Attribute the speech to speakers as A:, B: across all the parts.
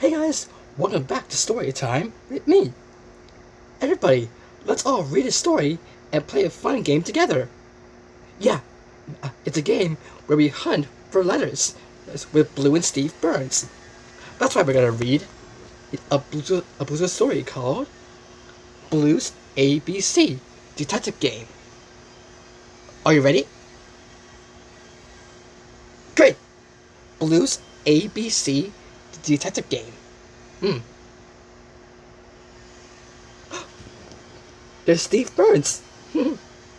A: Hey guys, welcome back to Story Time with me. Everybody, let's all read a story and play a fun game together. Yeah, it's a game where we hunt for letters with Blue and Steve Burns. That's why we're gonna read a Blues story called Blues ABC Detective Game. Are you ready? Great! Blues ABC Detective Game. There's Steve Burns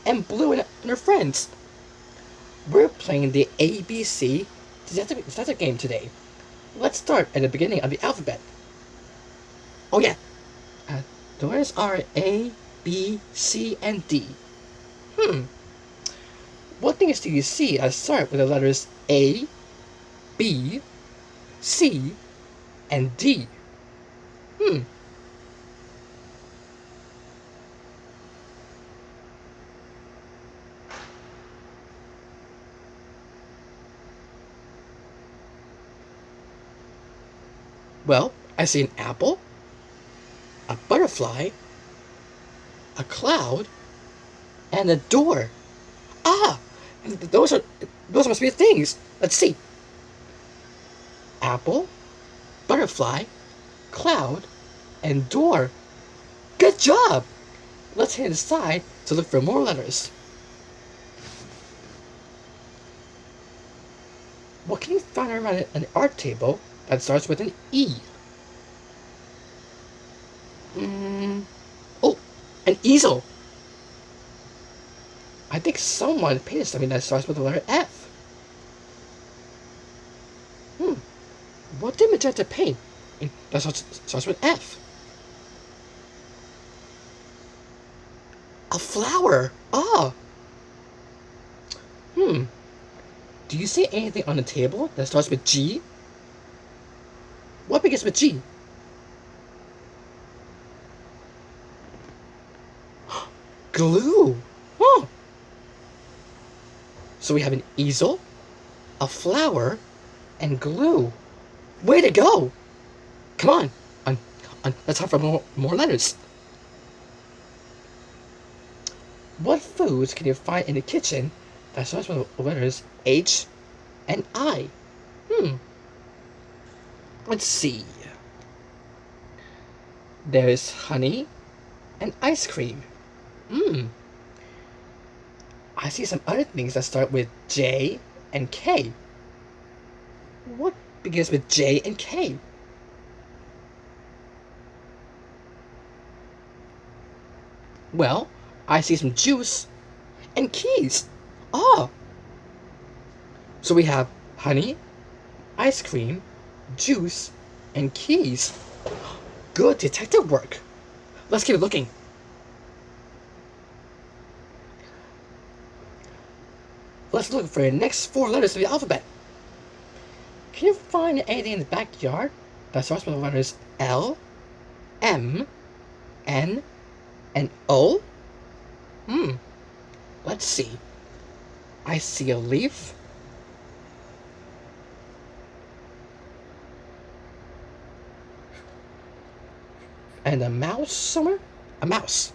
A: and Blue and her friends. We're playing the ABC detective game today. Let's start at the beginning of the alphabet. Oh yeah, the letters are A, B, C, and D. What things do you see that start with the letters A, B, C, and D? Hmm. Well, I see an apple, a butterfly, a cloud, and a door. Ah, those must be things. Let's see. Apple, butterfly, cloud, and door. Good job! Let's head inside to look for more letters. What can you find around an art table that starts with an E? Oh, an easel. I think someone painted something that starts with the letter F. What did Magenta paint that starts with F? A flower. Ah. Do you see anything on the table that starts with G? What begins with G? Glue. Oh. So we have an easel, a flower, and glue. Way to go! Come on, let's hunt for more letters. What foods can you find in the kitchen that starts with the letters H and I? Let's see. There's honey and ice cream. I see some other things that start with J and K. What begins with J and K? Well, I see some juice and keys. Ah! So we have honey, ice cream, juice, and keys. Good detective work. Let's keep looking. Let's look for the next four letters of the alphabet. Can you find anything in the backyard that starts with the letters L, M, N, and O? Let's see. I see a leaf. And a mouse somewhere? A mouse.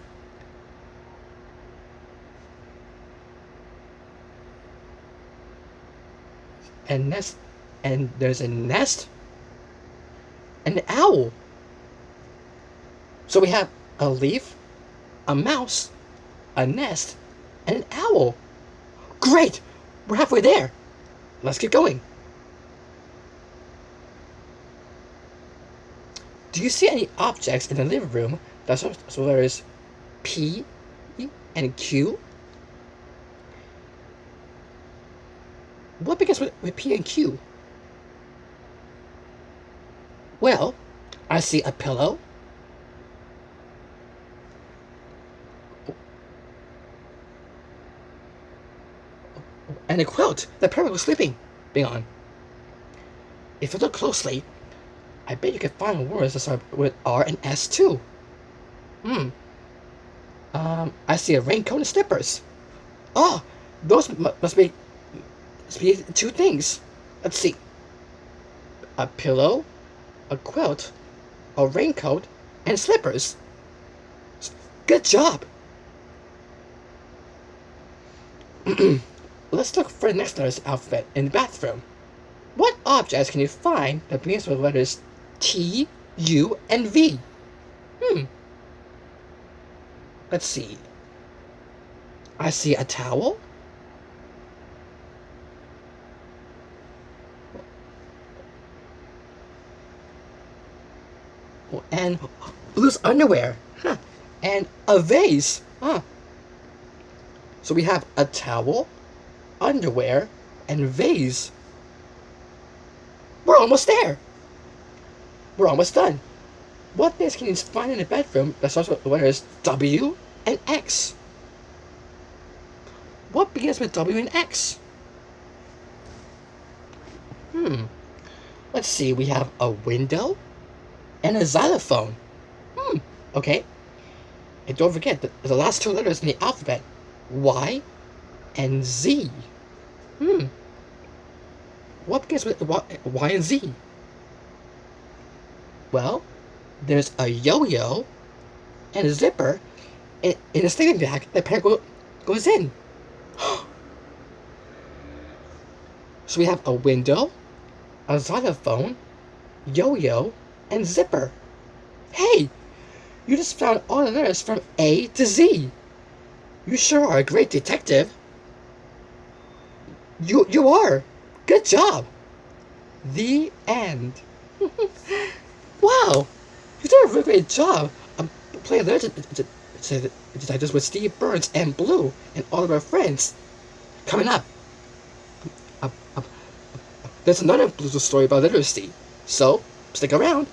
A: And nest, and there's a nest, an owl. So we have a leaf, a mouse, a nest, and an owl. Great! We're halfway there. Let's keep going. Do you see any objects in the living room that starts with letters P and Q? What begins with P and Q? Well, I see a pillow, and a quilt that Perry was sleeping on. If you look closely, I bet you can find words that start with R and S too. I see a raincoat and slippers. Oh, those must be two things. Let's see. A pillow a quilt, a raincoat, and slippers. Good job! Let's look for the next letter's alphabet in the bathroom. What objects can you find that begins with the letters T, U, and V? Let's see. I see a towel. And loose underwear. Huh. And a vase. Huh. So we have a towel, underwear, and vase. We're almost there. We're almost done. What things can you find in the bedroom that starts with the letters W and X? What begins with W and X? Let's see, we have a window and a xylophone. Okay. And don't forget the last two letters in the alphabet, Y and Z. What begins with Y and Z? Well, there's a yo-yo and a zipper in a sleeping bag that parent goes in. So we have a window, a xylophone, yo-yo, and zipper. Hey, you just found all the letters from A to Z. You sure are a great detective. You are. Good job. The end. Wow, you did a really great job playing detectives with Steve Burns and Blue and all of our friends. Coming up, there's another Blue story about literacy, so stick around.